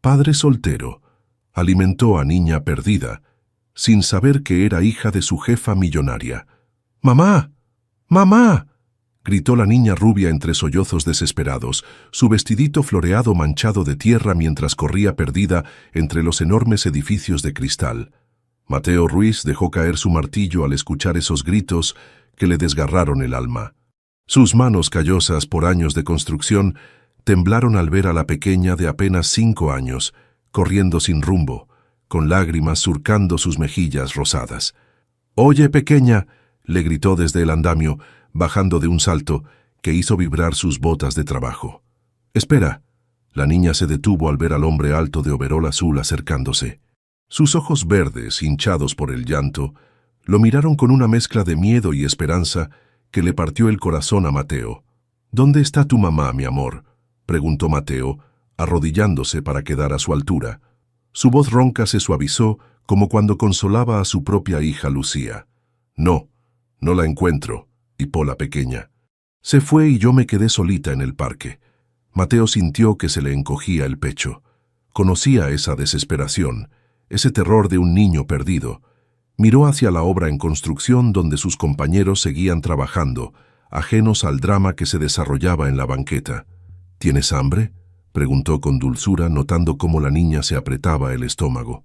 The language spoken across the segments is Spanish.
padre soltero, alimentó a niña perdida, sin saber que era hija de su jefa millonaria. ¡Mamá! ¡Mamá!, gritó la niña rubia entre sollozos desesperados, su vestidito floreado manchado de tierra mientras corría perdida entre los enormes edificios de cristal. Mateo Ruiz dejó caer su martillo al escuchar esos gritos que le desgarraron el alma. Sus manos callosas por años de construcción temblaron al ver a la pequeña de apenas 5 años, corriendo sin rumbo, con lágrimas surcando sus mejillas rosadas. «Oye, pequeña», le gritó desde el andamio, bajando de un salto que hizo vibrar sus botas de trabajo. «Espera». La niña se detuvo al ver al hombre alto de overol azul acercándose. Sus ojos verdes, hinchados por el llanto, lo miraron con una mezcla de miedo y esperanza que le partió el corazón a Mateo. «¿Dónde está tu mamá, mi amor?», preguntó Mateo, arrodillándose para quedar a su altura. Su voz ronca se suavizó como cuando consolaba a su propia hija Lucía. «No, no la encuentro», hipó la pequeña. «Se fue y yo me quedé solita en el parque». Mateo sintió que se le encogía el pecho. Conocía esa desesperación, ese terror de un niño perdido. Miró hacia la obra en construcción donde sus compañeros seguían trabajando, ajenos al drama que se desarrollaba en la banqueta. «¿Tienes hambre?», preguntó con dulzura, notando cómo la niña se apretaba el estómago.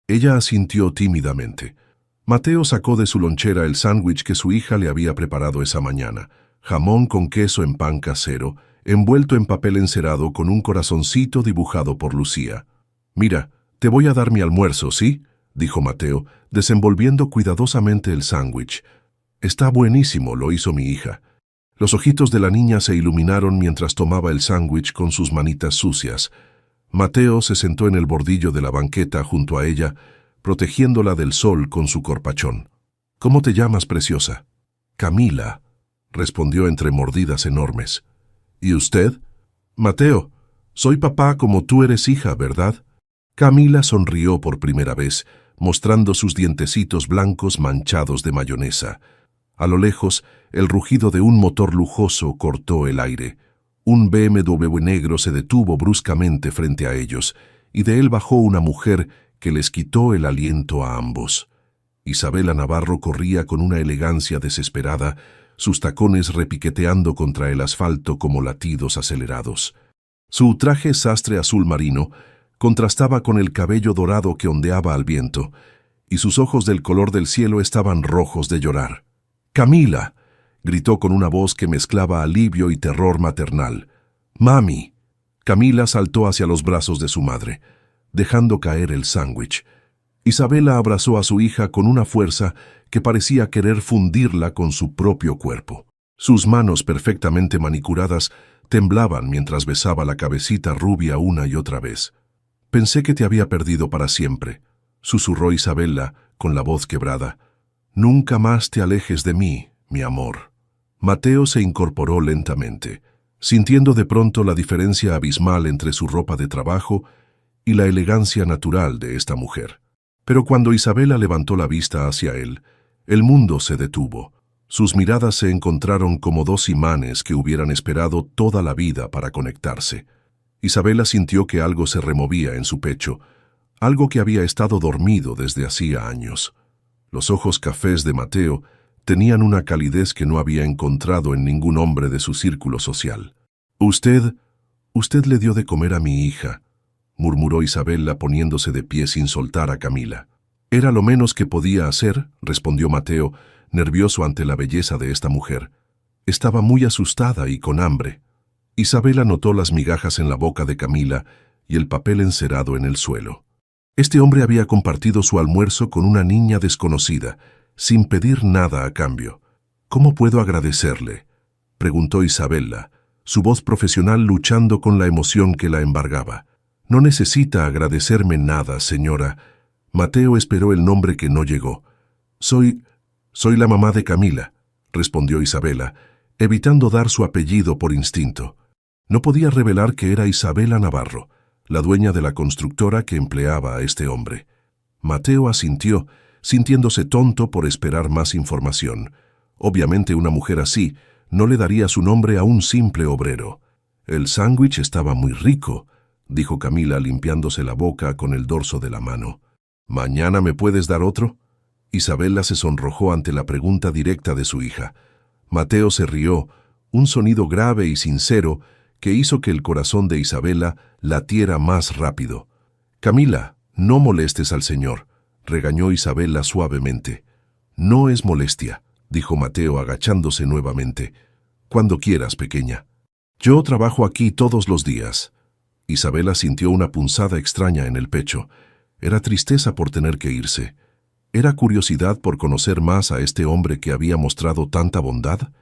Ella asintió tímidamente. Mateo sacó de su lonchera el sándwich que su hija le había preparado esa mañana, jamón con queso en pan casero, envuelto en papel encerado con un corazoncito dibujado por Lucía. «Mira, te voy a dar mi almuerzo, ¿sí?», dijo Mateo, desenvolviendo cuidadosamente el sándwich. «Está buenísimo», lo hizo mi hija. Los ojitos de la niña se iluminaron mientras tomaba el sándwich con sus manitas sucias. Mateo se sentó en el bordillo de la banqueta junto a ella, protegiéndola del sol con su corpachón. «¿Cómo te llamas, preciosa?» «Camila», respondió entre mordidas enormes. «¿Y usted?» «Mateo, soy papá como tú eres hija, ¿verdad?». Camila sonrió por primera vez, mostrando sus dientecitos blancos manchados de mayonesa. A lo lejos, el rugido de un motor lujoso cortó el aire. Un BMW negro se detuvo bruscamente frente a ellos, y de él bajó una mujer que les quitó el aliento a ambos. Isabela Navarro corría con una elegancia desesperada, sus tacones repiqueteando contra el asfalto como latidos acelerados. Su traje sastre azul marino contrastaba con el cabello dorado que ondeaba al viento, y sus ojos del color del cielo estaban rojos de llorar. «¡Camila!», gritó con una voz que mezclaba alivio y terror maternal. «¡Mami!». Camila saltó hacia los brazos de su madre, dejando caer el sándwich. Isabela abrazó a su hija con una fuerza que parecía querer fundirla con su propio cuerpo. Sus manos perfectamente manicuradas temblaban mientras besaba la cabecita rubia una y otra vez. «Pensé que te había perdido para siempre», susurró Isabela con la voz quebrada. «Nunca más te alejes de mí, mi amor». Mateo se incorporó lentamente, sintiendo de pronto la diferencia abismal entre su ropa de trabajo y la elegancia natural de esta mujer. Pero cuando Isabela levantó la vista hacia él, el mundo se detuvo. Sus miradas se encontraron como dos imanes que hubieran esperado toda la vida para conectarse. Isabela sintió que algo se removía en su pecho, algo que había estado dormido desde hacía años. Los ojos cafés de Mateo tenían una calidez que no había encontrado en ningún hombre de su círculo social. Usted le dio de comer a mi hija», murmuró Isabela poniéndose de pie sin soltar a Camila. «Era lo menos que podía hacer», respondió Mateo, nervioso ante la belleza de esta mujer. Estaba muy asustada y con hambre. Isabela notó las migajas en la boca de Camila y el papel encerado en el suelo. Este hombre había compartido su almuerzo con una niña desconocida, sin pedir nada a cambio. «¿Cómo puedo agradecerle?», preguntó Isabela, su voz profesional luchando con la emoción que la embargaba. «No necesita agradecerme nada, señora». Mateo esperó el nombre que no llegó. Soy la mamá de Camila», respondió Isabela, evitando dar su apellido por instinto. No podía revelar que era Isabela Navarro, la dueña de la constructora que empleaba a este hombre. Mateo asintió, sintiéndose tonto por esperar más información. Obviamente una mujer así no le daría su nombre a un simple obrero. «El sándwich estaba muy rico», dijo Camila limpiándose la boca con el dorso de la mano. ¿Mañana me puedes dar otro? Isabela se sonrojó ante la pregunta directa de su hija. Mateo se rió, un sonido grave y sincero que hizo que el corazón de Isabela latiera más rápido. «Camila, no molestes al señor», regañó Isabela suavemente. «No es molestia», dijo Mateo agachándose nuevamente. «Cuando quieras, pequeña. Yo trabajo aquí todos los días». Isabela sintió una punzada extraña en el pecho. Era tristeza por tener que irse. ¿Era curiosidad por conocer más a este hombre que había mostrado tanta bondad?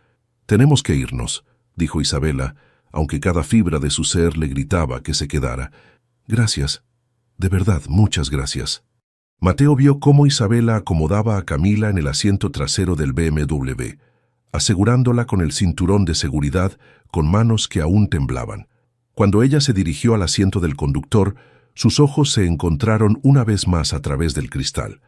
«Tenemos que irnos», dijo Isabela, aunque cada fibra de su ser le gritaba que se quedara. «Gracias. De verdad, muchas gracias». Mateo vio cómo Isabela acomodaba a Camila en el asiento trasero del BMW, asegurándola con el cinturón de seguridad con manos que aún temblaban. Cuando ella se dirigió al asiento del conductor, sus ojos se encontraron una vez más a través del cristal.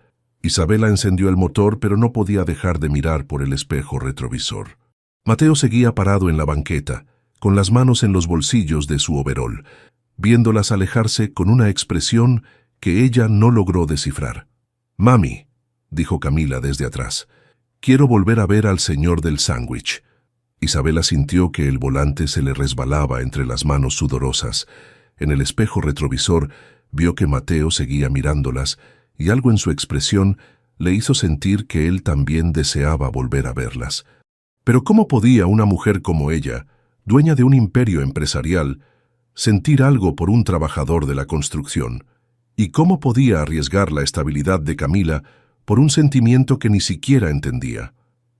Isabela encendió el motor, pero no podía dejar de mirar por el espejo retrovisor. Mateo seguía parado en la banqueta, con las manos en los bolsillos de su overol, viéndolas alejarse con una expresión que ella no logró descifrar. «Mami», dijo Camila desde atrás, «quiero volver a ver al señor del sándwich». Isabela sintió que el volante se le resbalaba entre las manos sudorosas. En el espejo retrovisor vio que Mateo seguía mirándolas y algo en su expresión le hizo sentir que él también deseaba volver a verlas. Pero ¿cómo podía una mujer como ella, dueña de un imperio empresarial, sentir algo por un trabajador de la construcción? ¿Y cómo podía arriesgar la estabilidad de Camila por un sentimiento que ni siquiera entendía?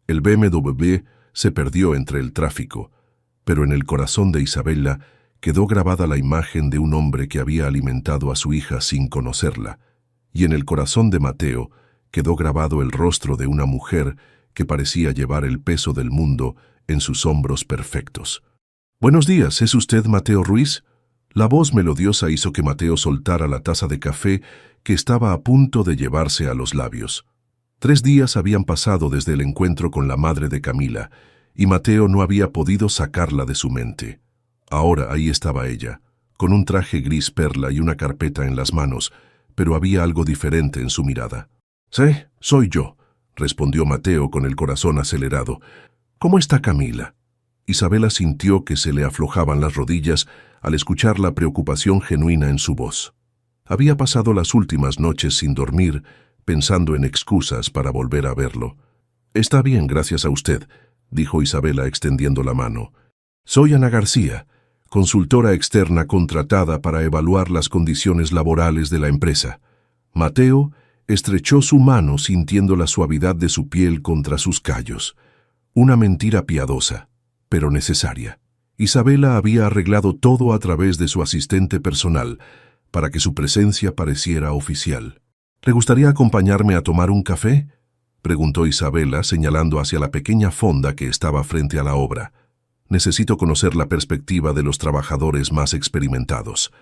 El BMW se perdió entre el tráfico, pero en el corazón de Isabela quedó grabada la imagen de un hombre que había alimentado a su hija sin conocerla, y en el corazón de Mateo quedó grabado el rostro de una mujer que parecía llevar el peso del mundo en sus hombros perfectos. «Buenos días, ¿es usted Mateo Ruiz?». La voz melodiosa hizo que Mateo soltara la taza de café que estaba a punto de llevarse a los labios. 3 días habían pasado desde el encuentro con la madre de Camila, y Mateo no había podido sacarla de su mente. Ahora ahí estaba ella, con un traje gris perla y una carpeta en las manos, pero había algo diferente en su mirada. «Sí, soy yo», respondió Mateo con el corazón acelerado. «¿Cómo está Camila?». Isabela sintió que se le aflojaban las rodillas al escuchar la preocupación genuina en su voz. Había pasado las últimas noches sin dormir, pensando en excusas para volver a verlo. «Está bien, gracias a usted», dijo Isabela extendiendo la mano. «Soy Ana García, consultora externa contratada para evaluar las condiciones laborales de la empresa». Mateo estrechó su mano sintiendo la suavidad de su piel contra sus callos. Una mentira piadosa, pero necesaria. Isabela había arreglado todo a través de su asistente personal para que su presencia pareciera oficial. «¿Le gustaría acompañarme a tomar un café?», preguntó Isabela, señalando hacia la pequeña fonda que estaba frente a la obra. «Necesito conocer la perspectiva de los trabajadores más experimentados».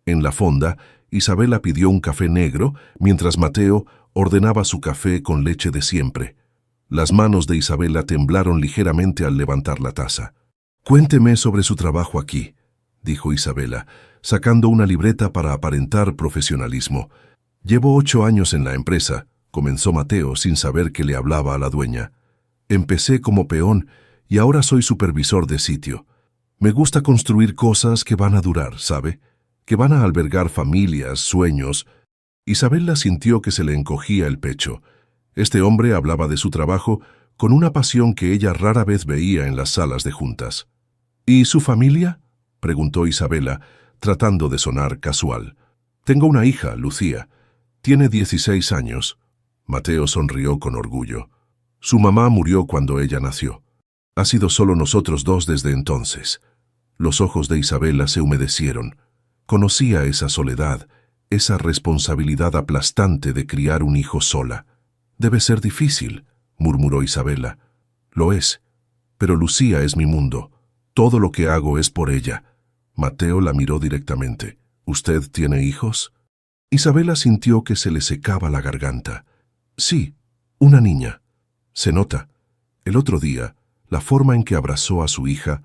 En la fonda, Isabela pidió un café negro, mientras Mateo ordenaba su café con leche de siempre. Las manos de Isabela temblaron ligeramente al levantar la taza. «Cuénteme sobre su trabajo aquí», dijo Isabela, sacando una libreta para aparentar profesionalismo. «Llevo 8 años en la empresa», comenzó Mateo sin saber que le hablaba a la dueña. «Empecé como peón y ahora soy supervisor de sitio. Me gusta construir cosas que van a durar, ¿sabe? Que van a albergar familias, sueños». Isabela sintió que se le encogía el pecho. Este hombre hablaba de su trabajo con una pasión que ella rara vez veía en las salas de juntas. «¿Y su familia?», preguntó Isabela, tratando de sonar casual. «Tengo una hija, Lucía. Tiene 16 años». Mateo sonrió con orgullo. «Su mamá murió cuando ella nació. Ha sido solo nosotros dos desde entonces». Los ojos de Isabela se humedecieron. Conocía esa soledad, esa responsabilidad aplastante de criar un hijo sola. «Debe ser difícil», murmuró Isabela. «Lo es, pero Lucía es mi mundo. Todo lo que hago es por ella». Mateo la miró directamente. «¿Usted tiene hijos?». Isabela sintió que se le secaba la garganta. «Sí, una niña. Se nota. El otro día, la forma en que abrazó a su hija,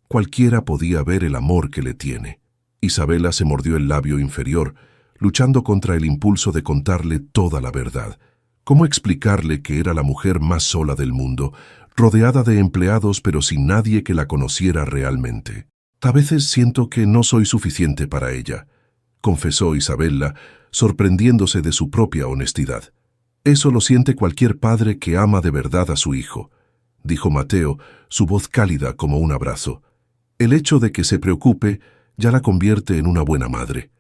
cualquiera podía ver el amor que le tiene». Isabela se mordió el labio inferior, luchando contra el impulso de contarle toda la verdad. ¿Cómo explicarle que era la mujer más sola del mundo, rodeada de empleados pero sin nadie que la conociera realmente? A veces siento que no soy suficiente para ella, confesó Isabela, sorprendiéndose de su propia honestidad. Eso lo siente cualquier padre que ama de verdad a su hijo, dijo Mateo, su voz cálida como un abrazo. El hecho de que se preocupe ya la convierte en una buena madre.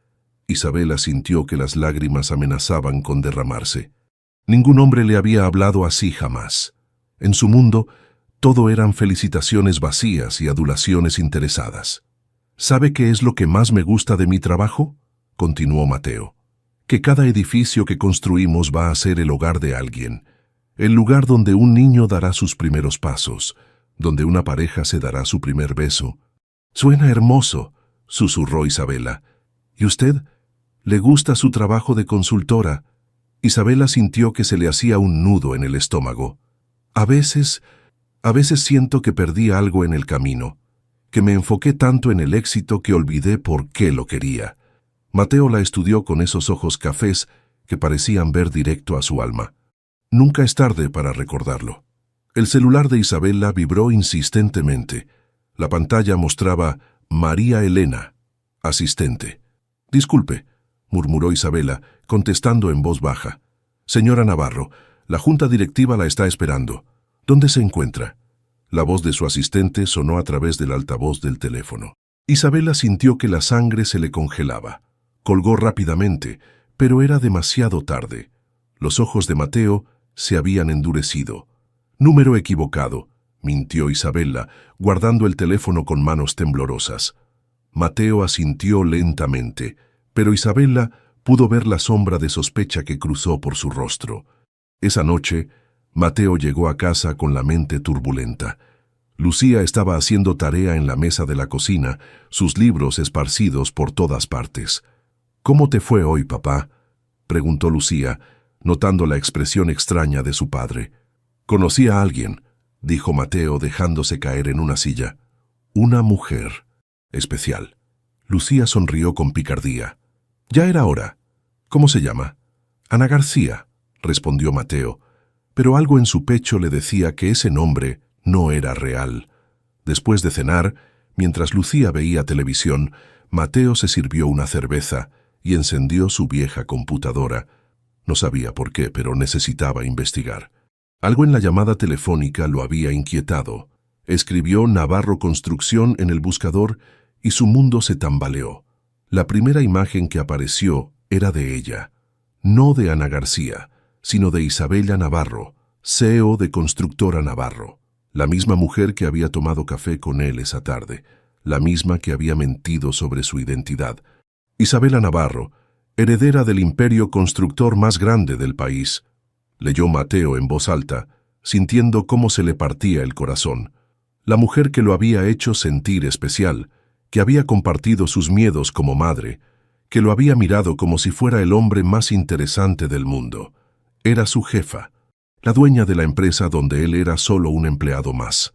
Isabela sintió que las lágrimas amenazaban con derramarse. Ningún hombre le había hablado así jamás. En su mundo, todo eran felicitaciones vacías y adulaciones interesadas. ¿Sabe qué es lo que más me gusta de mi trabajo?, continuó Mateo. Que cada edificio que construimos va a ser el hogar de alguien, el lugar donde un niño dará sus primeros pasos, donde una pareja se dará su primer beso. Suena hermoso, susurró Isabela. ¿Y usted? ¿Le gusta su trabajo de consultora? Isabela sintió que se le hacía un nudo en el estómago. A veces siento que perdí algo en el camino, que me enfoqué tanto en el éxito que olvidé por qué lo quería. Mateo la estudió con esos ojos cafés que parecían ver directo a su alma. Nunca es tarde para recordarlo. El celular de Isabela vibró insistentemente. La pantalla mostraba María Elena, asistente. Disculpe, murmuró Isabela, contestando en voz baja. Señora Navarro, la junta directiva la está esperando. ¿Dónde se encuentra? La voz de su asistente sonó a través del altavoz del teléfono. Isabela sintió que la sangre se le congelaba. Colgó rápidamente, pero era demasiado tarde. Los ojos de Mateo se habían endurecido. Número equivocado, mintió Isabela, guardando el teléfono con manos temblorosas. Mateo asintió lentamente, pero Isabela pudo ver la sombra de sospecha que cruzó por su rostro. Esa noche, Mateo llegó a casa con la mente turbulenta. Lucía estaba haciendo tarea en la mesa de la cocina, sus libros esparcidos por todas partes. «¿Cómo te fue hoy, papá?», preguntó Lucía, notando la expresión extraña de su padre. «Conocí a alguien», dijo Mateo dejándose caer en una silla. «Una mujer especial». Lucía sonrió con picardía. «Ya era hora. ¿Cómo se llama?» «Ana García», respondió Mateo, pero algo en su pecho le decía que ese nombre no era real. Después de cenar, mientras Lucía veía televisión, Mateo se sirvió una cerveza y encendió su vieja computadora. No sabía por qué, pero necesitaba investigar. Algo en la llamada telefónica lo había inquietado. Escribió Navarro Construcción en el buscador y su mundo se tambaleó. La primera imagen que apareció era de ella, no de Ana García, sino de Isabela Navarro, CEO de Constructora Navarro, la misma mujer que había tomado café con él esa tarde, la misma que había mentido sobre su identidad. Isabela Navarro, heredera del imperio constructor más grande del país, leyó Mateo en voz alta, sintiendo cómo se le partía el corazón. La mujer que lo había hecho sentir especial, que había compartido sus miedos como madre, que lo había mirado como si fuera el hombre más interesante del mundo. Era su jefa, la dueña de la empresa donde él era solo un empleado más.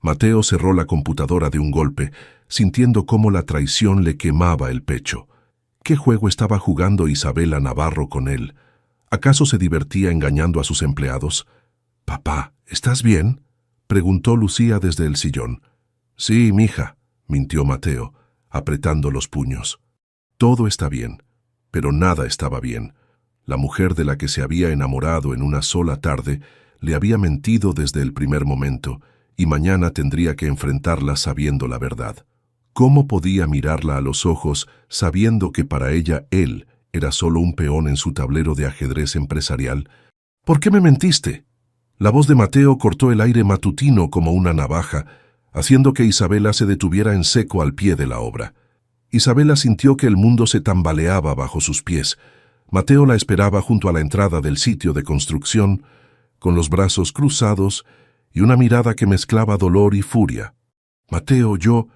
Mateo cerró la computadora de un golpe, sintiendo cómo la traición le quemaba el pecho. ¿Qué juego estaba jugando Isabela Navarro con él? ¿Acaso se divertía engañando a sus empleados? «Papá, ¿estás bien?», preguntó Lucía desde el sillón. «Sí, mija», mintió Mateo, apretando los puños. Todo está bien, pero nada estaba bien. La mujer de la que se había enamorado en una sola tarde le había mentido desde el primer momento, y mañana tendría que enfrentarla sabiendo la verdad. ¿Cómo podía mirarla a los ojos sabiendo que para ella él era solo un peón en su tablero de ajedrez empresarial? «¿Por qué me mentiste?». La voz de Mateo cortó el aire matutino como una navaja, haciendo que Isabela se detuviera en seco al pie de la obra. Isabela sintió que el mundo se tambaleaba bajo sus pies. Mateo la esperaba junto a la entrada del sitio de construcción, con los brazos cruzados y una mirada que mezclaba dolor y furia. «Mateo, yo»,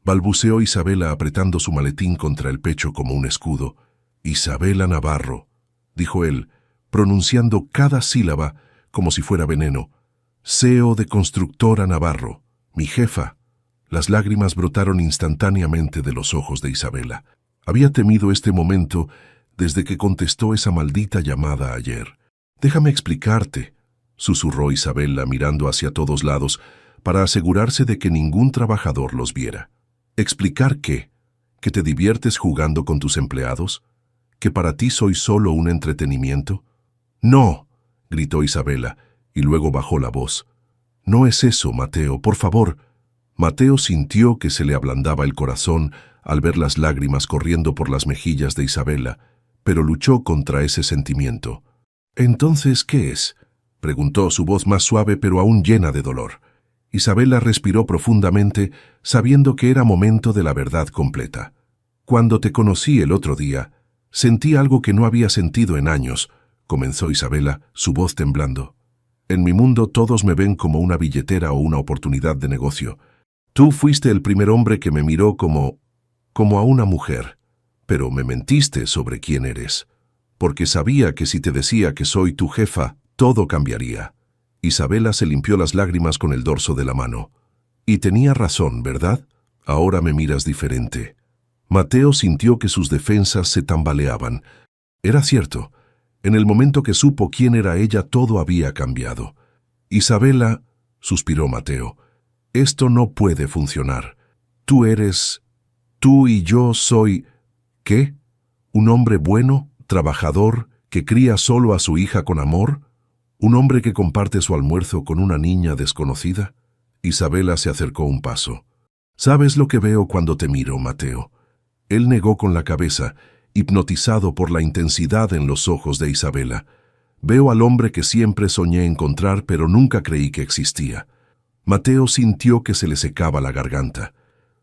balbuceó Isabela apretando su maletín contra el pecho como un escudo. «Isabela Navarro», dijo él, pronunciando cada sílaba como si fuera veneno. «CEO de Constructora Navarro, mi jefa, Las lágrimas brotaron instantáneamente de los ojos de Isabela. Había temido este momento desde que contestó esa maldita llamada ayer. «Déjame explicarte», susurró Isabela mirando hacia todos lados para asegurarse de que ningún trabajador los viera. «¿Explicar qué? ¿Que te diviertes jugando con tus empleados? ¿Que para ti soy solo un entretenimiento?» «No», gritó Isabela, y luego bajó la voz. «No es eso, Mateo, por favor». Mateo sintió que se le ablandaba el corazón al ver las lágrimas corriendo por las mejillas de Isabela, pero luchó contra ese sentimiento. «¿Entonces qué es?», preguntó, su voz más suave pero aún llena de dolor. Isabela respiró profundamente, sabiendo que era momento de la verdad completa. «Cuando te conocí el otro día, sentí algo que no había sentido en años», comenzó Isabela, su voz temblando. «En mi mundo todos me ven como una billetera o una oportunidad de negocio. Tú fuiste el primer hombre que me miró como a una mujer, pero me mentiste sobre quién eres, porque sabía que si te decía que soy tu jefa, todo cambiaría». Isabela se limpió las lágrimas con el dorso de la mano. «Y tenía razón, ¿verdad? Ahora me miras diferente». Mateo sintió que sus defensas se tambaleaban. Era cierto. En el momento que supo quién era ella, todo había cambiado. «Isabela», suspiró Mateo, «esto no puede funcionar. Tú y yo soy... ¿Qué? ¿Un hombre bueno, trabajador, que cría solo a su hija con amor? ¿Un hombre que comparte su almuerzo con una niña desconocida?» Isabela se acercó un paso. «¿Sabes lo que veo cuando te miro, Mateo?» Él negó con la cabeza, hipnotizado por la intensidad en los ojos de Isabela. «Veo al hombre que siempre soñé encontrar, pero nunca creí que existía». Mateo sintió que se le secaba la garganta.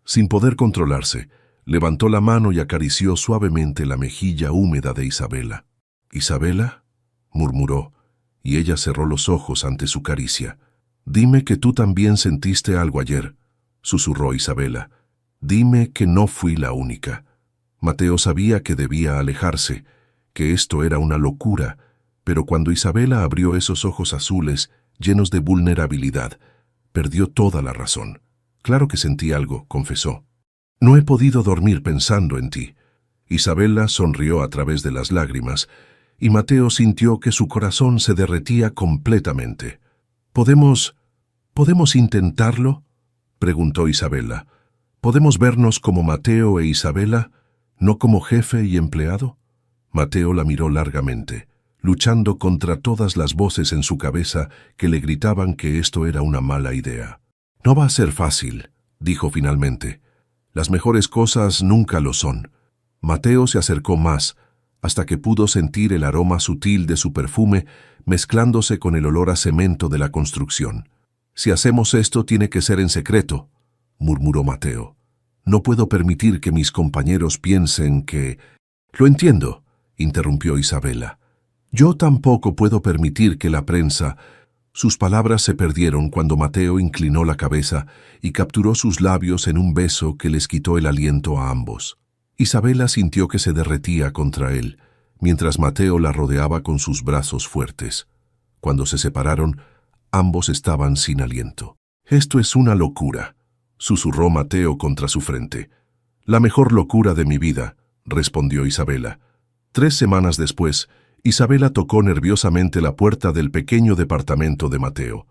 Sin poder controlarse, levantó la mano y acarició suavemente la mejilla húmeda de Isabela. «¿Isabela?», murmuró, y ella cerró los ojos ante su caricia. «Dime que tú también sentiste algo ayer», susurró Isabela. «Dime que no fui la única». Mateo sabía que debía alejarse, que esto era una locura, pero cuando Isabela abrió esos ojos azules, llenos de vulnerabilidad, perdió toda la razón. «Claro que sentí algo», confesó. «No he podido dormir pensando en ti». Isabela sonrió a través de las lágrimas, y Mateo sintió que su corazón se derretía completamente. ¿Podemos intentarlo?», preguntó Isabela. «¿Podemos vernos como Mateo e Isabela, no como jefe y empleado?» Mateo la miró largamente, luchando contra todas las voces en su cabeza que le gritaban que esto era una mala idea. «No va a ser fácil», dijo finalmente. «Las mejores cosas nunca lo son». Mateo se acercó más, hasta que pudo sentir el aroma sutil de su perfume mezclándose con el olor a cemento de la construcción. «Si hacemos esto tiene que ser en secreto», murmuró Mateo. «No puedo permitir que mis compañeros piensen que...» «Lo entiendo», interrumpió Isabela. «Yo tampoco puedo permitir que la prensa...» Sus palabras se perdieron cuando Mateo inclinó la cabeza y capturó sus labios en un beso que les quitó el aliento a ambos. Isabela sintió que se derretía contra él, mientras Mateo la rodeaba con sus brazos fuertes. Cuando se separaron, ambos estaban sin aliento. «Esto es una locura», susurró Mateo contra su frente. «La mejor locura de mi vida», respondió Isabela. 3 semanas después, Isabela tocó nerviosamente la puerta del pequeño departamento de Mateo.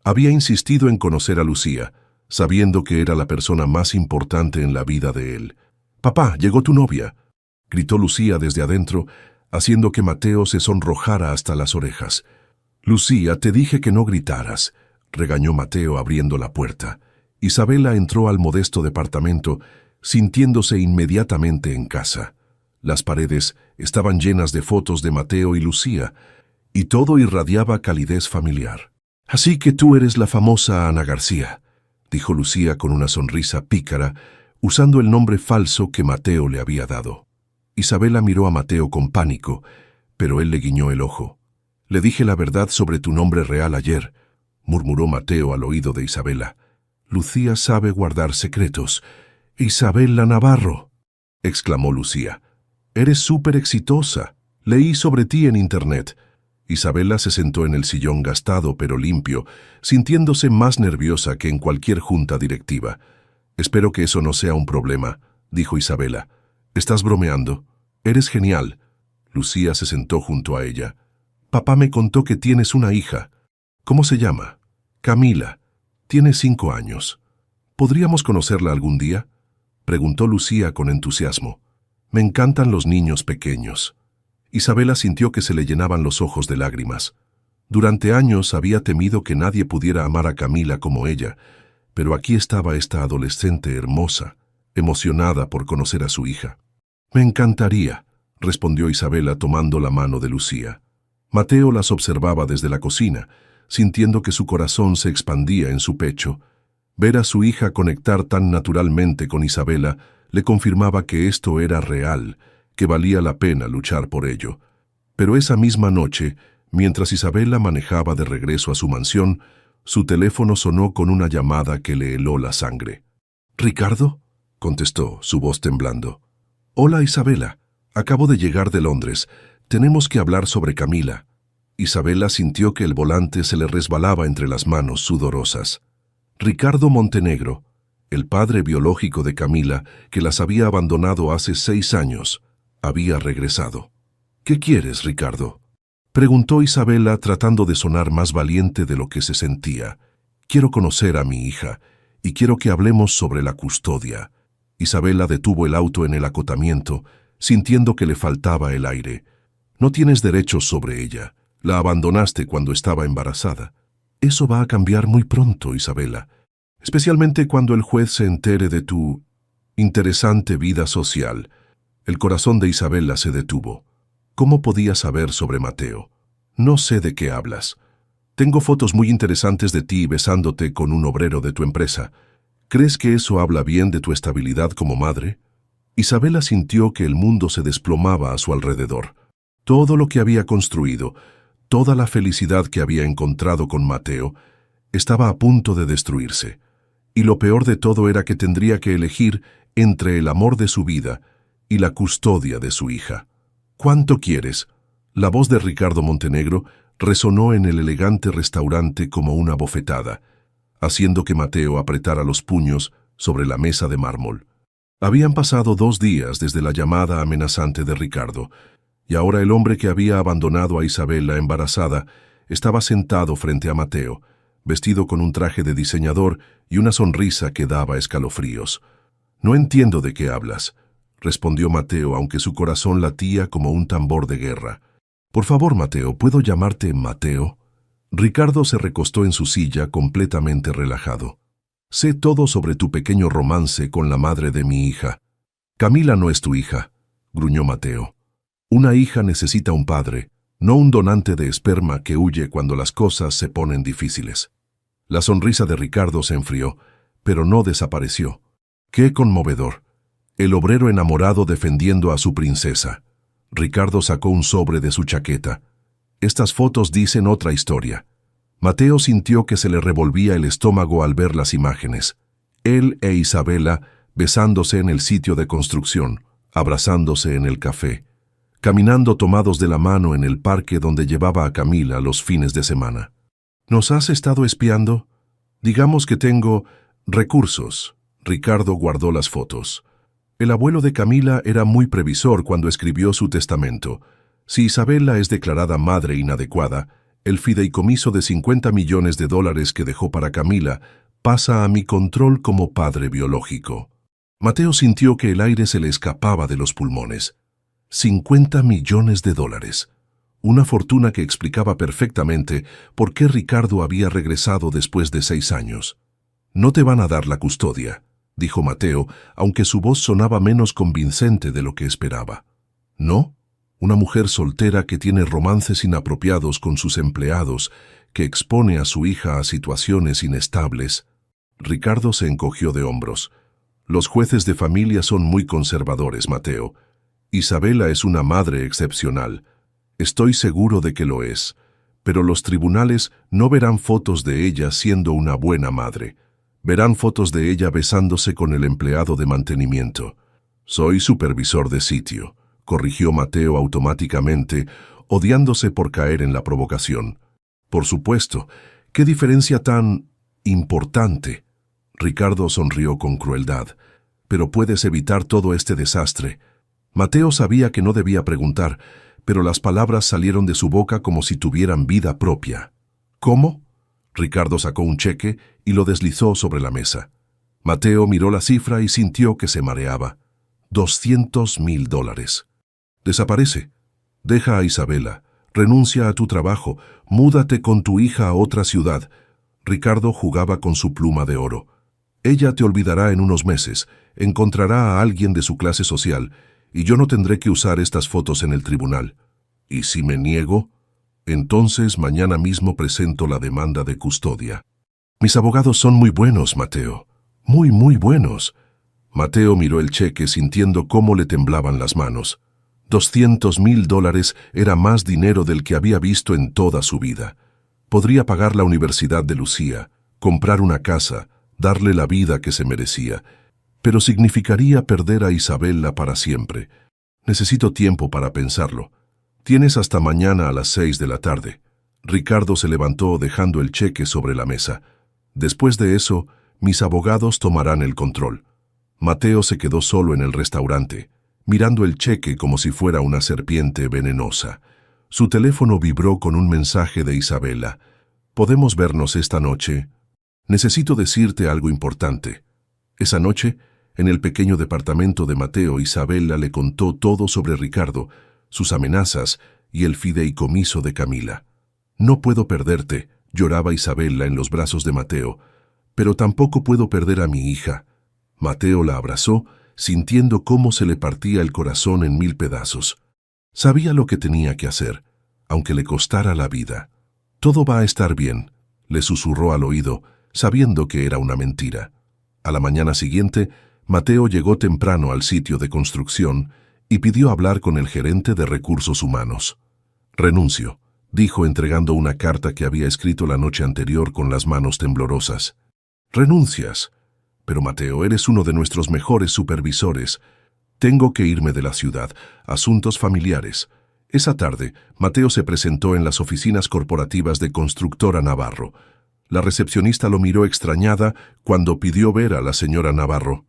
Había insistido en conocer a Lucía, sabiendo que era la persona más importante en la vida de él. «Papá, llegó tu novia», gritó Lucía desde adentro, haciendo que Mateo se sonrojara hasta las orejas. «Lucía, te dije que no gritaras», regañó Mateo abriendo la puerta. Isabela entró al modesto departamento, sintiéndose inmediatamente en casa. Las paredes estaban llenas de fotos de Mateo y Lucía, y todo irradiaba calidez familiar. «Así que tú eres la famosa Ana García», dijo Lucía con una sonrisa pícara, usando el nombre falso que Mateo le había dado. Isabela miró a Mateo con pánico, pero él le guiñó el ojo. «Le dije la verdad sobre tu nombre real ayer», murmuró Mateo al oído de Isabela. «Lucía sabe guardar secretos». «Isabela Navarro», exclamó Lucía. «Eres súper exitosa. Leí sobre ti en internet». Isabela se sentó en el sillón gastado pero limpio, sintiéndose más nerviosa que en cualquier junta directiva. Espero que eso no sea un problema, dijo Isabela. Estás bromeando. Eres genial. Lucía se sentó junto a ella. Papá me contó que tienes una hija. ¿Cómo se llama? Camila. Tiene 5 años. ¿Podríamos conocerla algún día? Preguntó Lucía con entusiasmo. Me encantan los niños pequeños. Isabela sintió que se le llenaban los ojos de lágrimas. Durante años había temido que nadie pudiera amar a Camila como ella, pero aquí estaba esta adolescente hermosa, emocionada por conocer a su hija. Me encantaría, respondió Isabela tomando la mano de Lucía. Mateo las observaba desde la cocina, sintiendo que su corazón se expandía en su pecho. Ver a su hija conectar tan naturalmente con Isabela le confirmaba que esto era real, que valía la pena luchar por ello. Pero esa misma noche, mientras Isabela manejaba de regreso a su mansión, su teléfono sonó con una llamada que le heló la sangre. «¿Ricardo?», contestó, su voz temblando. «Hola, Isabela. Acabo de llegar de Londres. Tenemos que hablar sobre Camila». Isabela sintió que el volante se le resbalaba entre las manos sudorosas. Ricardo Montenegro, el padre biológico de Camila, que las había abandonado hace 6 años, había regresado. «¿Qué quieres, Ricardo?», preguntó Isabela tratando de sonar más valiente de lo que se sentía. «Quiero conocer a mi hija y quiero que hablemos sobre la custodia». Isabela detuvo el auto en el acotamiento, sintiendo que le faltaba el aire. «No tienes derechos sobre ella. La abandonaste cuando estaba embarazada. Eso va a cambiar muy pronto, Isabela, especialmente cuando el juez se entere de tu interesante vida social». El corazón de Isabela se detuvo. ¿Cómo podía saber sobre Mateo? «No sé de qué hablas. Tengo fotos muy interesantes de ti besándote con un obrero de tu empresa. ¿Crees que eso habla bien de tu estabilidad como madre?» Isabela sintió que el mundo se desplomaba a su alrededor. Todo lo que había construido, toda la felicidad que había encontrado con Mateo, estaba a punto de destruirse. Y lo peor de todo era que tendría que elegir entre el amor de su vida y la custodia de su hija. «¿Cuánto quieres?». La voz de Ricardo Montenegro resonó en el elegante restaurante como una bofetada, haciendo que Mateo apretara los puños sobre la mesa de mármol. Habían pasado 2 días desde la llamada amenazante de Ricardo, y ahora el hombre que había abandonado a Isabela embarazada estaba sentado frente a Mateo, vestido con un traje de diseñador y una sonrisa que daba escalofríos. «No entiendo de qué hablas», respondió Mateo, aunque su corazón latía como un tambor de guerra. «Por favor, Mateo, ¿puedo llamarte Mateo?». Ricardo se recostó en su silla completamente relajado. «Sé todo sobre tu pequeño romance con la madre de mi hija». «Camila no es tu hija», gruñó Mateo. «Una hija necesita un padre, no un donante de esperma que huye cuando las cosas se ponen difíciles». La sonrisa de Ricardo se enfrió, pero no desapareció. «Qué conmovedor. El obrero enamorado defendiendo a su princesa». Ricardo sacó un sobre de su chaqueta. «Estas fotos dicen otra historia». Mateo sintió que se le revolvía el estómago al ver las imágenes. Él e Isabela besándose en el sitio de construcción, abrazándose en el café, caminando tomados de la mano en el parque donde llevaba a Camila los fines de semana. «¿Nos has estado espiando?». «Digamos que tengo recursos». Ricardo guardó las fotos. El abuelo de Camila era muy previsor cuando escribió su testamento. Si Isabela es declarada madre inadecuada, el fideicomiso de $50 millones que dejó para Camila pasa a mi control como padre biológico. Mateo sintió que el aire se le escapaba de los pulmones. $50 millones. Una fortuna que explicaba perfectamente por qué Ricardo había regresado después de 6 años. «No te van a dar la custodia», dijo Mateo, aunque su voz sonaba menos convincente de lo que esperaba. «¿No? Una mujer soltera que tiene romances inapropiados con sus empleados, que expone a su hija a situaciones inestables». Ricardo se encogió de hombros. «Los jueces de familia son muy conservadores, Mateo. Isabela es una madre excepcional. Estoy seguro de que lo es. Pero los tribunales no verán fotos de ella siendo una buena madre. Verán fotos de ella besándose con el empleado de mantenimiento». «Soy supervisor de sitio», corrigió Mateo automáticamente, odiándose por caer en la provocación. «Por supuesto, qué diferencia tan importante». Ricardo sonrió con crueldad. Pero puedes evitar todo este desastre. Mateo sabía que no debía preguntar, pero las palabras salieron de su boca como si tuvieran vida propia. ¿Cómo? Ricardo sacó un cheque y lo deslizó sobre la mesa. Mateo miró la cifra y sintió que se mareaba. $200,000. Desaparece. Deja a Isabela. Renuncia a tu trabajo. Múdate con tu hija a otra ciudad. Ricardo jugaba con su pluma de oro. Ella te olvidará en unos meses, encontrará a alguien de su clase social, y yo no tendré que usar estas fotos en el tribunal. ¿Y si me niego? Entonces mañana mismo presento la demanda de custodia. Mis abogados son muy buenos, Mateo. Muy, muy buenos. Mateo miró el cheque sintiendo cómo le temblaban las manos. $200,000 era más dinero del que había visto en toda su vida. Podría pagar la universidad de Lucía, comprar una casa, darle la vida que se merecía, pero significaría perder a Isabela para siempre. Necesito tiempo para pensarlo. Tienes hasta mañana a las 6 de la tarde. Ricardo se levantó dejando el cheque sobre la mesa. Después de eso, mis abogados tomarán el control. Mateo se quedó solo en el restaurante, mirando el cheque como si fuera una serpiente venenosa. Su teléfono vibró con un mensaje de Isabela. ¿Podemos vernos esta noche? Necesito decirte algo importante. Esa noche, en el pequeño departamento de Mateo, Isabela le contó todo sobre Ricardo, sus amenazas y el fideicomiso de Camila. No puedo perderte, lloraba Isabela en los brazos de Mateo, pero tampoco puedo perder a mi hija. Mateo la abrazó, sintiendo cómo se le partía el corazón en 1000 pedazos. Sabía lo que tenía que hacer, aunque le costara la vida. Todo va a estar bien, le susurró al oído, sabiendo que era una mentira. A la mañana siguiente, Mateo llegó temprano al sitio de construcción y pidió hablar con el gerente de recursos humanos. Renuncio, dijo entregando una carta que había escrito la noche anterior con las manos temblorosas. Renuncias. Pero Mateo, eres uno de nuestros mejores supervisores. Tengo que irme de la ciudad. Asuntos familiares. Esa tarde, Mateo se presentó en las oficinas corporativas de Constructora Navarro. La recepcionista lo miró extrañada cuando pidió ver a la señora Navarro.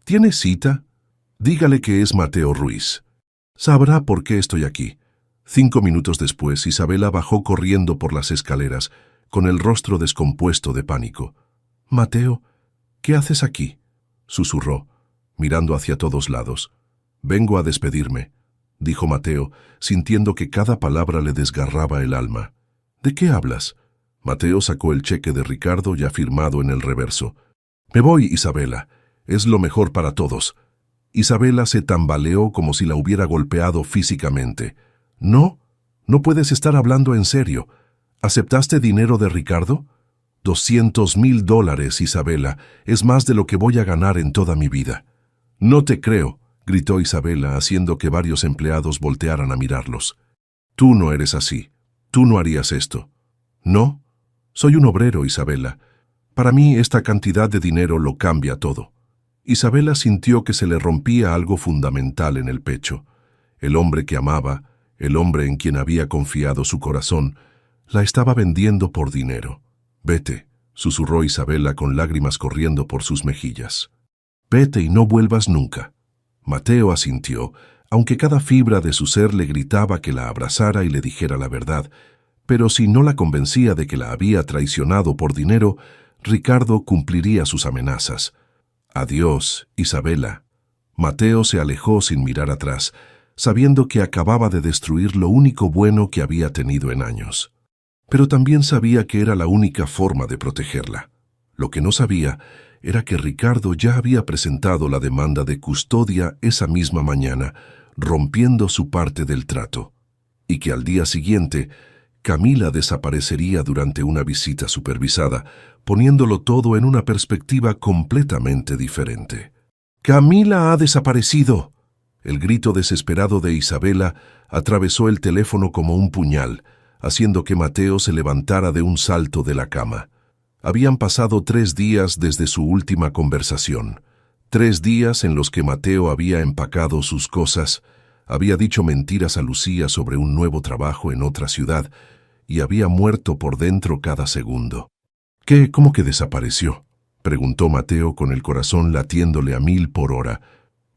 ¿Tiene cita? Dígale que es Mateo Ruiz. Sabrá por qué estoy aquí. 5 minutos después, Isabela bajó corriendo por las escaleras, con el rostro descompuesto de pánico. Mateo, ¿qué haces aquí? Susurró, mirando hacia todos lados. Vengo a despedirme, dijo Mateo, sintiendo que cada palabra le desgarraba el alma. ¿De qué hablas? Mateo sacó el cheque de Ricardo ya firmado en el reverso. Me voy, Isabela. Es lo mejor para todos. Isabela se tambaleó como si la hubiera golpeado físicamente. No, no puedes estar hablando en serio. ¿Aceptaste dinero de Ricardo? $200,000, Isabela. Es más de lo que voy a ganar en toda mi vida. No te creo, gritó Isabela, haciendo que varios empleados voltearan a mirarlos. Tú no eres así. Tú no harías esto. ¿No? Soy un obrero, Isabela. Para mí esta cantidad de dinero lo cambia todo. Isabela sintió que se le rompía algo fundamental en el pecho. El hombre que amaba, el hombre en quien había confiado su corazón, la estaba vendiendo por dinero. Vete, susurró Isabela con lágrimas corriendo por sus mejillas. Vete y no vuelvas nunca. Mateo asintió, aunque cada fibra de su ser le gritaba que la abrazara y le dijera la verdad, pero si no la convencía de que la había traicionado por dinero, Ricardo cumpliría sus amenazas. Adiós, Isabela. Mateo se alejó sin mirar atrás, sabiendo que acababa de destruir lo único bueno que había tenido en años. Pero también sabía que era la única forma de protegerla. Lo que no sabía era que Ricardo ya había presentado la demanda de custodia esa misma mañana, rompiendo su parte del trato, y que al día siguiente Camila desaparecería durante una visita supervisada, poniéndolo todo en una perspectiva completamente diferente. ¡Camila ha desaparecido! El grito desesperado de Isabela atravesó el teléfono como un puñal, haciendo que Mateo se levantara de un salto de la cama. Habían pasado 3 días desde su última conversación, 3 días en los que Mateo había empacado sus cosas, había dicho mentiras a Lucía sobre un nuevo trabajo en otra ciudad y había muerto por dentro cada segundo. ¿Qué? ¿Cómo que desapareció? preguntó Mateo con el corazón latiéndole a 1000 por hora.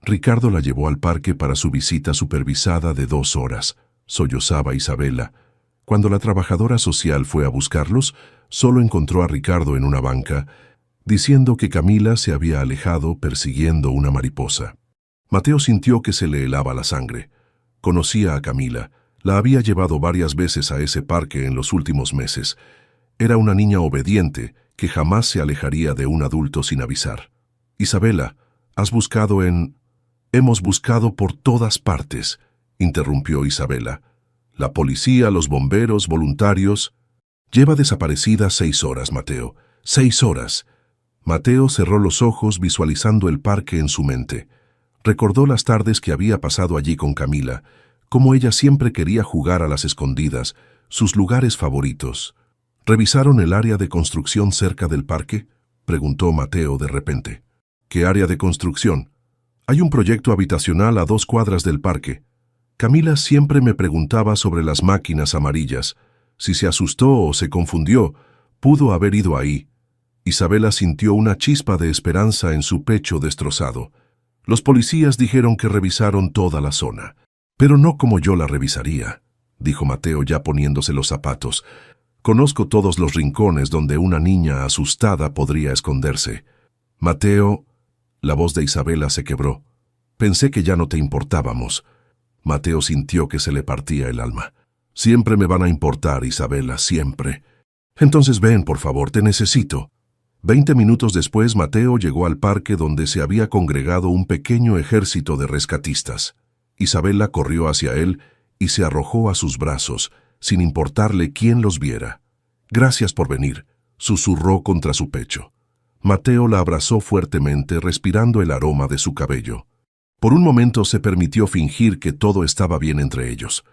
Ricardo la llevó al parque para su visita supervisada de 2 horas. Sollozaba Isabela. Cuando la trabajadora social fue a buscarlos, solo encontró a Ricardo en una banca, diciendo que Camila se había alejado persiguiendo una mariposa. Mateo sintió que se le helaba la sangre. Conocía a Camila. La había llevado varias veces a ese parque en los últimos meses. Era una niña obediente que jamás se alejaría de un adulto sin avisar. «Isabela, ¿has buscado en...?» «Hemos buscado por todas partes», interrumpió Isabela. «La policía, los bomberos, voluntarios...» «Lleva desaparecida 6 horas, Mateo. 6 horas». Mateo cerró los ojos visualizando el parque en su mente. Recordó las tardes que había pasado allí con Camila, cómo ella siempre quería jugar a las escondidas, sus lugares favoritos. «¿Revisaron el área de construcción cerca del parque?», preguntó Mateo de repente. «¿Qué área de construcción?». «Hay un proyecto habitacional a 2 cuadras del parque. Camila siempre me preguntaba sobre las máquinas amarillas. Si se asustó o se confundió, pudo haber ido ahí». Isabela sintió una chispa de esperanza en su pecho destrozado. «Los policías dijeron que revisaron toda la zona. Pero no como yo la revisaría», dijo Mateo ya poniéndose los zapatos. «Conozco todos los rincones donde una niña asustada podría esconderse». «Mateo...» La voz de Isabela se quebró. «Pensé que ya no te importábamos». Mateo sintió que se le partía el alma. «Siempre me van a importar, Isabela, siempre». «Entonces ven, por favor, te necesito». 20 minutos después, Mateo llegó al parque donde se había congregado un pequeño ejército de rescatistas. Isabela corrió hacia él y se arrojó a sus brazos, sin importarle quién los viera. «Gracias por venir», susurró contra su pecho. Mateo la abrazó fuertemente, respirando el aroma de su cabello. Por un momento se permitió fingir que todo estaba bien entre ellos.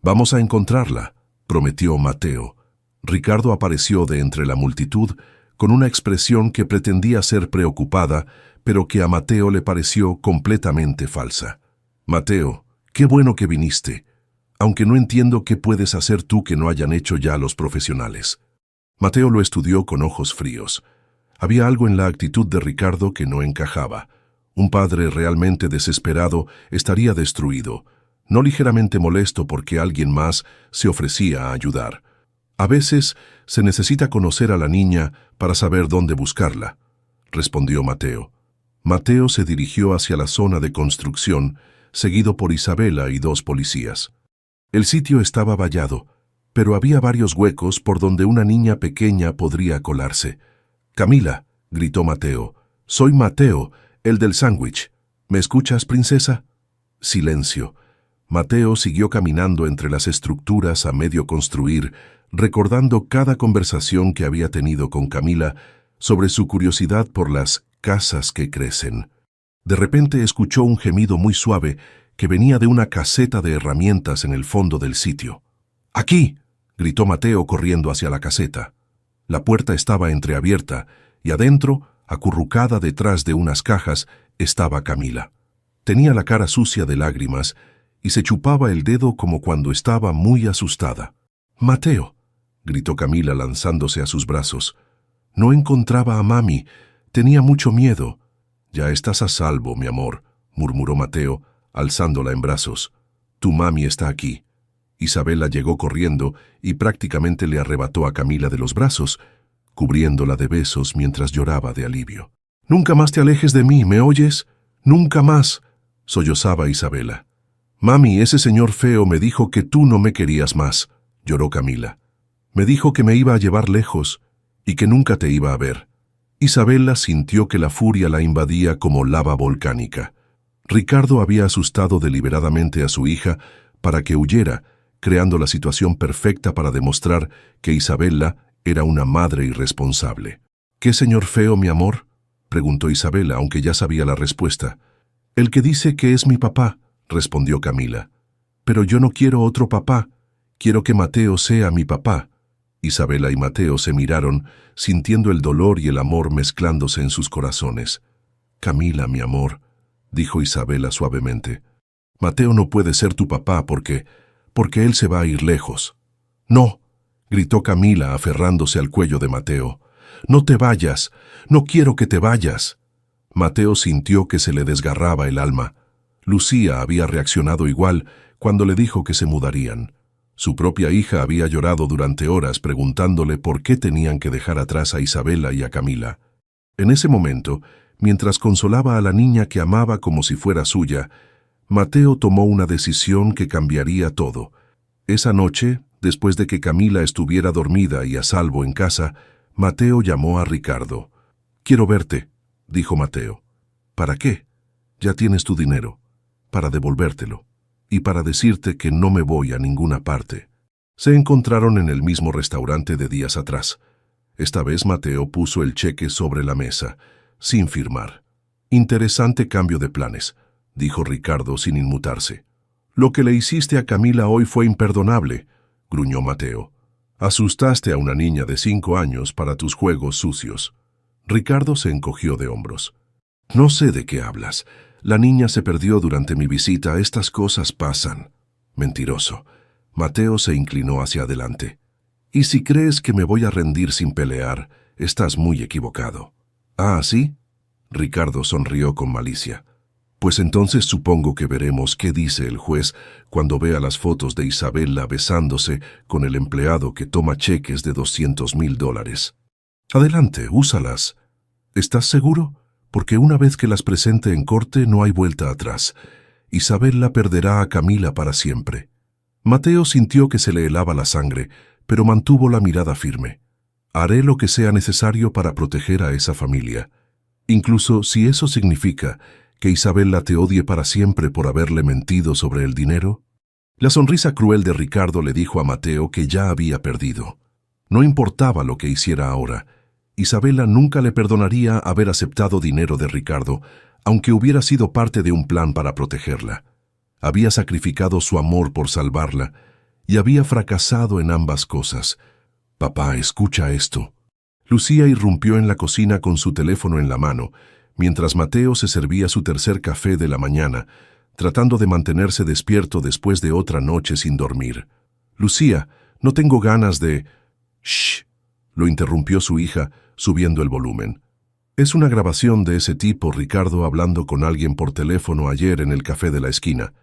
«Vamos a encontrarla», prometió Mateo. Ricardo apareció de entre la multitud con una expresión que pretendía ser preocupada, pero que a Mateo le pareció completamente falsa. «Mateo, qué bueno que viniste, aunque no entiendo qué puedes hacer tú que no hayan hecho ya los profesionales». Mateo lo estudió con ojos fríos. Había algo en la actitud de Ricardo que no encajaba. Un padre realmente desesperado estaría destruido, no ligeramente molesto porque alguien más se ofrecía a ayudar. «A veces se necesita conocer a la niña para saber dónde buscarla», respondió Mateo. Mateo se dirigió hacia la zona de construcción, seguido por Isabela y 2 policías. El sitio estaba vallado, pero había varios huecos por donde una niña pequeña podría colarse. «Camila», gritó Mateo. «Soy Mateo, el del sándwich. ¿Me escuchas, princesa?» Silencio. Mateo siguió caminando entre las estructuras a medio construir, recordando cada conversación que había tenido con Camila sobre su curiosidad por las casas que crecen. De repente escuchó un gemido muy suave que venía de una caseta de herramientas en el fondo del sitio. «¡Aquí!», gritó Mateo corriendo hacia la caseta. La puerta estaba entreabierta y adentro, acurrucada detrás de unas cajas, estaba Camila. Tenía la cara sucia de lágrimas y se chupaba el dedo como cuando estaba muy asustada. «¡Mateo!», gritó Camila lanzándose a sus brazos. «No encontraba a mami. Tenía mucho miedo». «Ya estás a salvo, mi amor», murmuró Mateo, alzándola en brazos. «Tu mami está aquí». Isabela llegó corriendo y prácticamente le arrebató a Camila de los brazos, cubriéndola de besos mientras lloraba de alivio. «Nunca más te alejes de mí, ¿me oyes? ¡Nunca más!», sollozaba Isabela. «Mami, ese señor feo me dijo que tú no me querías más», lloró Camila. «Me dijo que me iba a llevar lejos y que nunca te iba a ver». Isabela sintió que la furia la invadía como lava volcánica. Ricardo había asustado deliberadamente a su hija para que huyera, creando la situación perfecta para demostrar que Isabela era una madre irresponsable. «¿Qué señor feo, mi amor?», preguntó Isabela, aunque ya sabía la respuesta. «El que dice que es mi papá», respondió Camila. «Pero yo no quiero otro papá. Quiero que Mateo sea mi papá». Isabela y Mateo se miraron, sintiendo el dolor y el amor mezclándose en sus corazones. «Camila, mi amor», dijo Isabela suavemente. «Mateo no puede ser tu papá porque él se va a ir lejos». «No», gritó Camila aferrándose al cuello de Mateo. no te vayas, no quiero que te vayas. Mateo sintió que se le desgarraba el alma. Lucía había reaccionado igual cuando le dijo que se mudarían. Su propia hija había llorado durante horas preguntándole por qué tenían que dejar atrás a Isabela y a Camila. En ese momento, mientras consolaba a la niña que amaba como si fuera suya, Mateo tomó una decisión que cambiaría todo. Esa noche, después de que Camila estuviera dormida y a salvo en casa, Mateo llamó a Ricardo. «Quiero verte», dijo Mateo. «¿Para qué? Ya tienes tu dinero. Para devolvértelo. Y para decirte que no me voy a ninguna parte». Se encontraron en el mismo restaurante de días atrás. Esta vez Mateo puso el cheque sobre la mesa, sin firmar. «Interesante cambio de planes», dijo Ricardo sin inmutarse. «Lo que le hiciste a Camila hoy fue imperdonable», gruñó Mateo. «Asustaste a una niña de 5 años para tus juegos sucios». Ricardo se encogió de hombros. «No sé de qué hablas. La niña se perdió durante mi visita. Estas cosas pasan». «Mentiroso». Mateo se inclinó hacia adelante. «Y si crees que me voy a rendir sin pelear, estás muy equivocado». «Ah, ¿sí?». Ricardo sonrió con malicia. «Pues entonces supongo que veremos qué dice el juez cuando vea las fotos de Isabela besándose con el empleado que toma cheques de $200,000. Adelante, úsalas. ¿Estás seguro? Porque una vez que las presente en corte no hay vuelta atrás. Isabela perderá a Camila para siempre». Mateo sintió que se le helaba la sangre, pero mantuvo la mirada firme. «Haré lo que sea necesario para proteger a esa familia. Incluso si eso significa que Isabela te odie para siempre por haberle mentido sobre el dinero». La sonrisa cruel de Ricardo le dijo a Mateo que ya había perdido. No importaba lo que hiciera ahora. Isabela nunca le perdonaría haber aceptado dinero de Ricardo, aunque hubiera sido parte de un plan para protegerla. Había sacrificado su amor por salvarla y había fracasado en ambas cosas. «Papá, escucha esto». Lucía irrumpió en la cocina con su teléfono en la mano, mientras Mateo se servía su tercer café de la mañana, tratando de mantenerse despierto después de otra noche sin dormir. «Lucía, no tengo ganas de...» «Shh», lo interrumpió su hija, subiendo el volumen. «Es una grabación de ese tipo, Ricardo, hablando con alguien por teléfono ayer en el café de la esquina».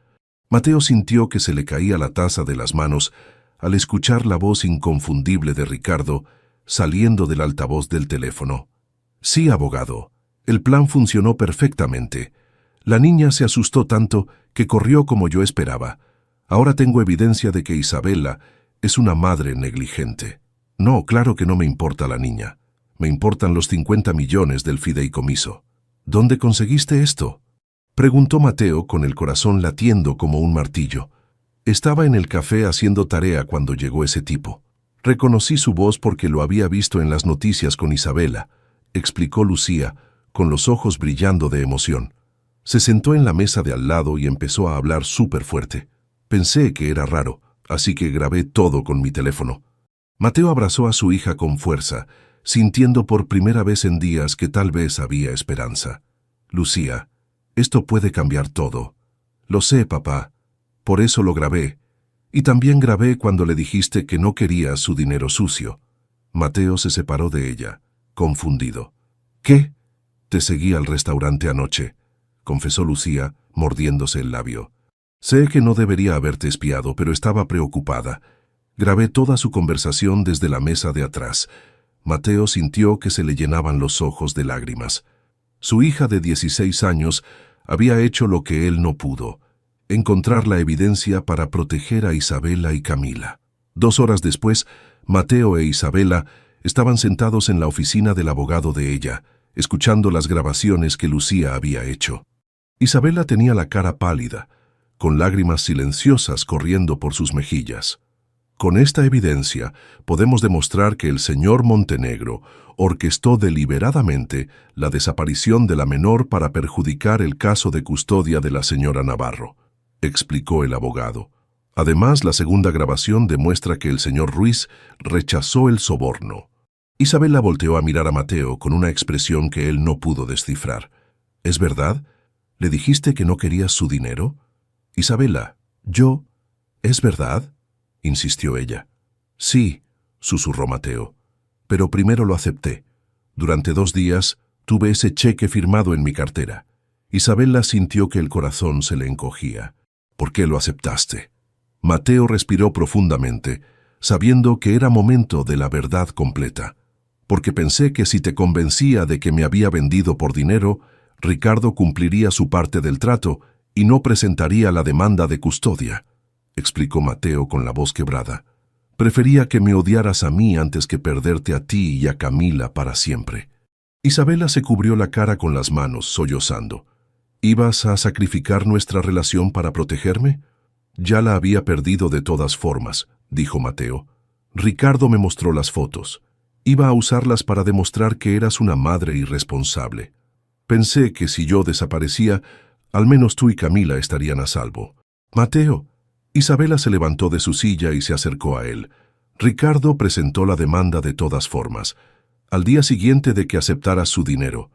Mateo sintió que se le caía la taza de las manos al escuchar la voz inconfundible de Ricardo saliendo del altavoz del teléfono. «Sí, abogado. El plan funcionó perfectamente. La niña se asustó tanto que corrió como yo esperaba. Ahora tengo evidencia de que Isabela es una madre negligente. No, claro que no me importa la niña. Me importan los 50 millones del fideicomiso». «¿Dónde conseguiste esto?», preguntó Mateo con el corazón latiendo como un martillo. «Estaba en el café haciendo tarea cuando llegó ese tipo. Reconocí su voz porque lo había visto en las noticias con Isabela», explicó Lucía, con los ojos brillando de emoción. Se sentó en la mesa de al lado y empezó a hablar súper fuerte. «Pensé que era raro, así que grabé todo con mi teléfono». Mateo abrazó a su hija con fuerza, sintiendo por primera vez en días que tal vez había esperanza. «Lucía, esto puede cambiar todo». «Lo sé, papá. Por eso lo grabé. Y también grabé cuando le dijiste que no querías su dinero sucio». Mateo se separó de ella, confundido. «¿Qué?». «Te seguí al restaurante anoche», confesó Lucía, mordiéndose el labio. «Sé que no debería haberte espiado, pero estaba preocupada. Grabé toda su conversación desde la mesa de atrás». Mateo sintió que se le llenaban los ojos de lágrimas. Su hija de 16 años había hecho lo que él no pudo: encontrar la evidencia para proteger a Isabela y Camila. 2 horas después, Mateo e Isabela estaban sentados en la oficina del abogado de ella, escuchando las grabaciones que Lucía había hecho. Isabela tenía la cara pálida, con lágrimas silenciosas corriendo por sus mejillas. «Con esta evidencia podemos demostrar que el señor Montenegro orquestó deliberadamente la desaparición de la menor para perjudicar el caso de custodia de la señora Navarro», explicó el abogado. «Además, la segunda grabación demuestra que el señor Ruiz rechazó el soborno». Isabela volteó a mirar a Mateo con una expresión que él no pudo descifrar. «¿Es verdad? ¿Le dijiste que no querías su dinero?». «Isabela, yo... ¿Es verdad?», insistió ella. «Sí», susurró Mateo, «pero primero lo acepté. Durante 2 días tuve ese cheque firmado en mi cartera. Isabela sintió que el corazón se le encogía. ¿Por qué lo aceptaste? Mateo respiró profundamente, sabiendo que era momento de la verdad completa. Porque pensé que si te convencía de que me había vendido por dinero, Ricardo cumpliría su parte del trato y no presentaría la demanda de custodia, explicó Mateo con la voz quebrada. Prefería que me odiaras a mí antes que perderte a ti y a Camila para siempre. Isabela se cubrió la cara con las manos, sollozando. ¿Ibas a sacrificar nuestra relación para protegerme? Ya la había perdido de todas formas, dijo Mateo. Ricardo me mostró las fotos. Iba a usarlas para demostrar que eras una madre irresponsable. Pensé que si yo desaparecía, al menos tú y Camila estarían a salvo. Mateo. Isabela se levantó de su silla y se acercó a él. Ricardo presentó la demanda de todas formas, al día siguiente de que aceptara su dinero.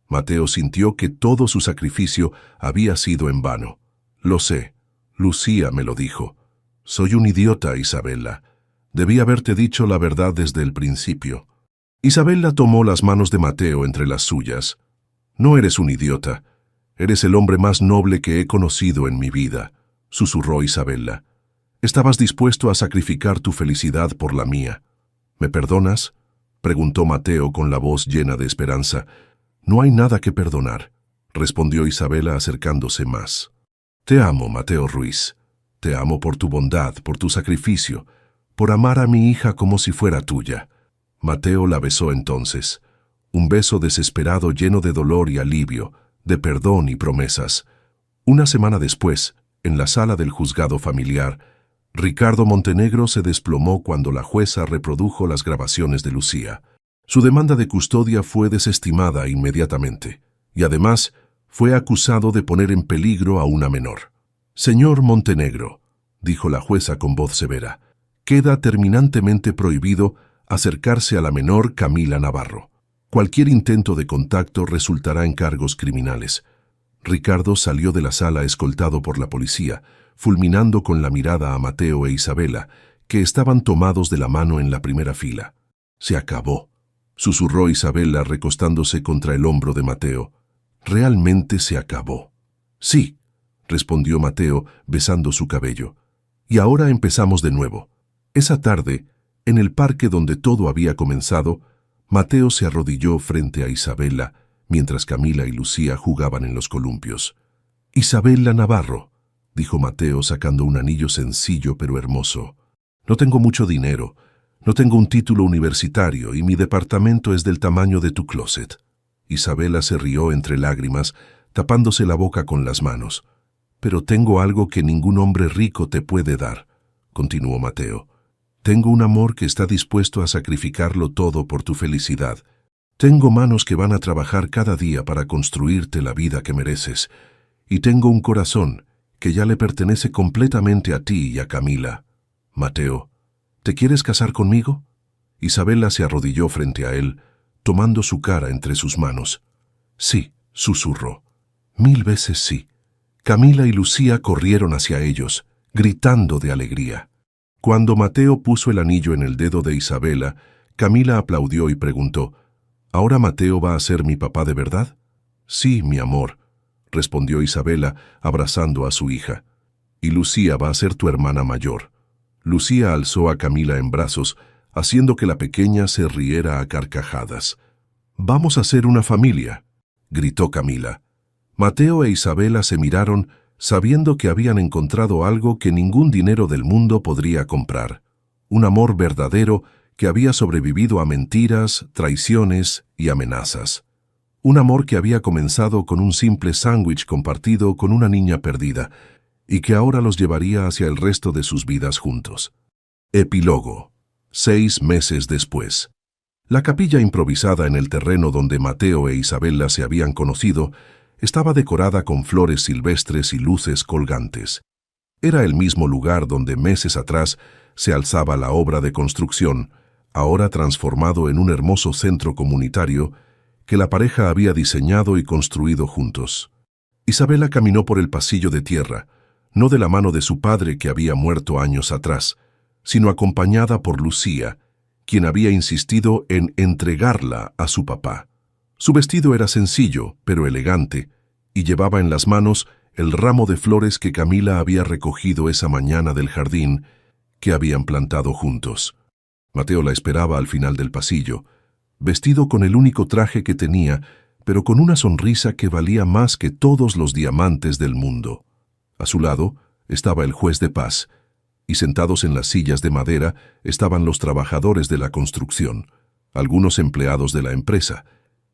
Mateo sintió que todo su sacrificio había sido en vano. Lo sé. Lucía me lo dijo. Soy un idiota, Isabela. Debí haberte dicho la verdad desde el principio. Isabela tomó las manos de Mateo entre las suyas. No eres un idiota. Eres el hombre más noble que he conocido en mi vida, susurró Isabela. Estabas dispuesto a sacrificar tu felicidad por la mía. ¿Me perdonas? Preguntó Mateo con la voz llena de esperanza. No hay nada que perdonar, respondió Isabela acercándose más. Te amo, Mateo Ruiz. Te amo por tu bondad, por tu sacrificio, por amar a mi hija como si fuera tuya. Mateo la besó entonces. Un beso desesperado lleno de dolor y alivio, de perdón y promesas. Una semana después, en la sala del juzgado familiar, Ricardo Montenegro se desplomó cuando la jueza reprodujo las grabaciones de Lucía. Su demanda de custodia fue desestimada inmediatamente, y además fue acusado de poner en peligro a una menor. Señor Montenegro, dijo la jueza con voz severa, queda terminantemente prohibido acercarse a la menor Camila Navarro. Cualquier intento de contacto resultará en cargos criminales. Ricardo salió de la sala escoltado por la policía, fulminando con la mirada a Mateo e Isabela, que estaban tomados de la mano en la primera fila. Se acabó, susurró Isabela recostándose contra el hombro de Mateo. Realmente se acabó. Sí, respondió Mateo besando su cabello. Y ahora empezamos de nuevo. Esa tarde, en el parque donde todo había comenzado, Mateo se arrodilló frente a Isabela, mientras Camila y Lucía jugaban en los columpios. Isabela Navarro, dijo Mateo sacando un anillo sencillo pero hermoso. No tengo mucho dinero, no tengo un título universitario y mi departamento es del tamaño de tu closet. Isabela se rió entre lágrimas, tapándose la boca con las manos. Pero tengo algo que ningún hombre rico te puede dar, continuó Mateo. Tengo un amor que está dispuesto a sacrificarlo todo por tu felicidad. Tengo manos que van a trabajar cada día para construirte la vida que mereces. Y tengo un corazón que ya le pertenece completamente a ti y a Camila. Mateo, ¿te quieres casar conmigo? Isabela se arrodilló frente a él, tomando su cara entre sus manos. Sí, susurró. 1000 veces sí. Camila y Lucía corrieron hacia ellos, gritando de alegría. Cuando Mateo puso el anillo en el dedo de Isabela, Camila aplaudió y preguntó, ¿ahora Mateo va a ser mi papá de verdad? Sí, mi amor, respondió Isabela, abrazando a su hija. Y Lucía va a ser tu hermana mayor. Lucía alzó a Camila en brazos, haciendo que la pequeña se riera a carcajadas. «Vamos a ser una familia», gritó Camila. Mateo e Isabela se miraron, sabiendo que habían encontrado algo que ningún dinero del mundo podría comprar. Un amor verdadero que había sobrevivido a mentiras, traiciones y amenazas. Un amor que había comenzado con un simple sándwich compartido con una niña perdida y que ahora los llevaría hacia el resto de sus vidas juntos. Epílogo. 6 meses después. La capilla improvisada en el terreno donde Mateo e Isabela se habían conocido estaba decorada con flores silvestres y luces colgantes. Era el mismo lugar donde meses atrás se alzaba la obra de construcción, ahora transformado en un hermoso centro comunitario que la pareja había diseñado y construido juntos. Isabela caminó por el pasillo de tierra, no de la mano de su padre que había muerto años atrás, sino acompañada por Lucía, quien había insistido en entregarla a su papá. Su vestido era sencillo, pero elegante, y llevaba en las manos el ramo de flores que Camila había recogido esa mañana del jardín que habían plantado juntos. Mateo la esperaba al final del pasillo, vestido con el único traje que tenía, pero con una sonrisa que valía más que todos los diamantes del mundo. A su lado estaba el juez de paz, y sentados en las sillas de madera estaban los trabajadores de la construcción, algunos empleados de la empresa,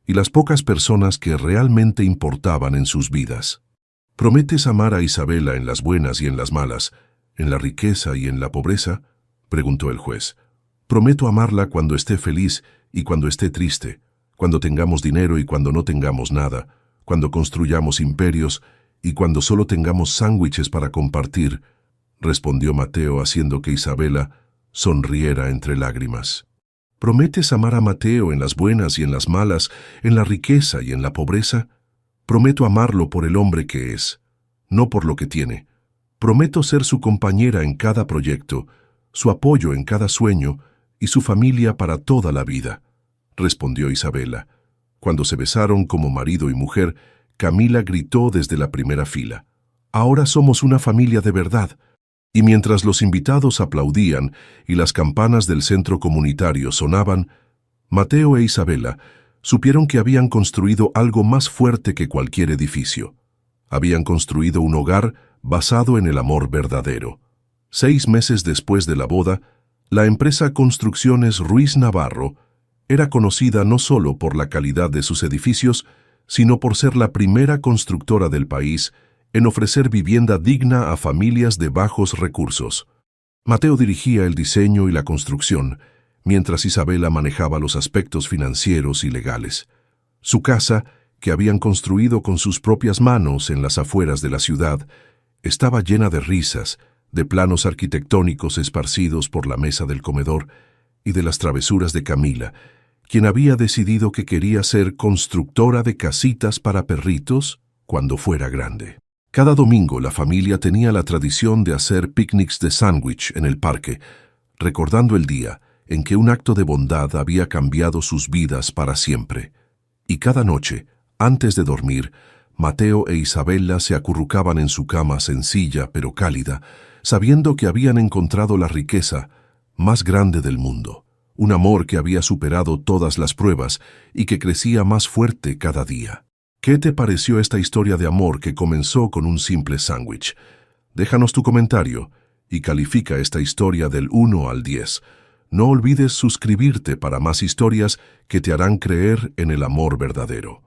y las pocas personas que realmente importaban en sus vidas. ¿Prometes amar a Isabela en las buenas y en las malas, en la riqueza y en la pobreza?, preguntó el juez. Prometo amarla cuando esté feliz y cuando esté triste, cuando tengamos dinero y cuando no tengamos nada, cuando construyamos imperios y cuando solo tengamos sándwiches para compartir, respondió Mateo haciendo que Isabela sonriera entre lágrimas. ¿Prometes amar a Mateo en las buenas y en las malas, en la riqueza y en la pobreza? Prometo amarlo por el hombre que es, no por lo que tiene. Prometo ser su compañera en cada proyecto, su apoyo en cada sueño y su familia para toda la vida, respondió Isabela. Cuando se besaron como marido y mujer, Camila gritó desde la primera fila: «Ahora somos una familia de verdad». Y mientras los invitados aplaudían y las campanas del centro comunitario sonaban, Mateo e Isabela supieron que habían construido algo más fuerte que cualquier edificio. Habían construido un hogar basado en el amor verdadero. 6 meses después de la boda, la empresa Construcciones Ruiz Navarro era conocida no solo por la calidad de sus edificios, sino por ser la primera constructora del país en ofrecer vivienda digna a familias de bajos recursos. Mateo dirigía el diseño y la construcción, mientras Isabela manejaba los aspectos financieros y legales. Su casa, que habían construido con sus propias manos en las afueras de la ciudad, estaba llena de risas, de planos arquitectónicos esparcidos por la mesa del comedor y de las travesuras de Camila, quien había decidido que quería ser constructora de casitas para perritos cuando fuera grande. Cada domingo la familia tenía la tradición de hacer picnics de sándwich en el parque, recordando el día en que un acto de bondad había cambiado sus vidas para siempre. Y cada noche, antes de dormir, Mateo e Isabela se acurrucaban en su cama sencilla pero cálida, sabiendo que habían encontrado la riqueza más grande del mundo, un amor que había superado todas las pruebas y que crecía más fuerte cada día. ¿Qué te pareció esta historia de amor que comenzó con un simple sándwich? Déjanos tu comentario y califica esta historia del 1 al 10. No olvides suscribirte para más historias que te harán creer en el amor verdadero.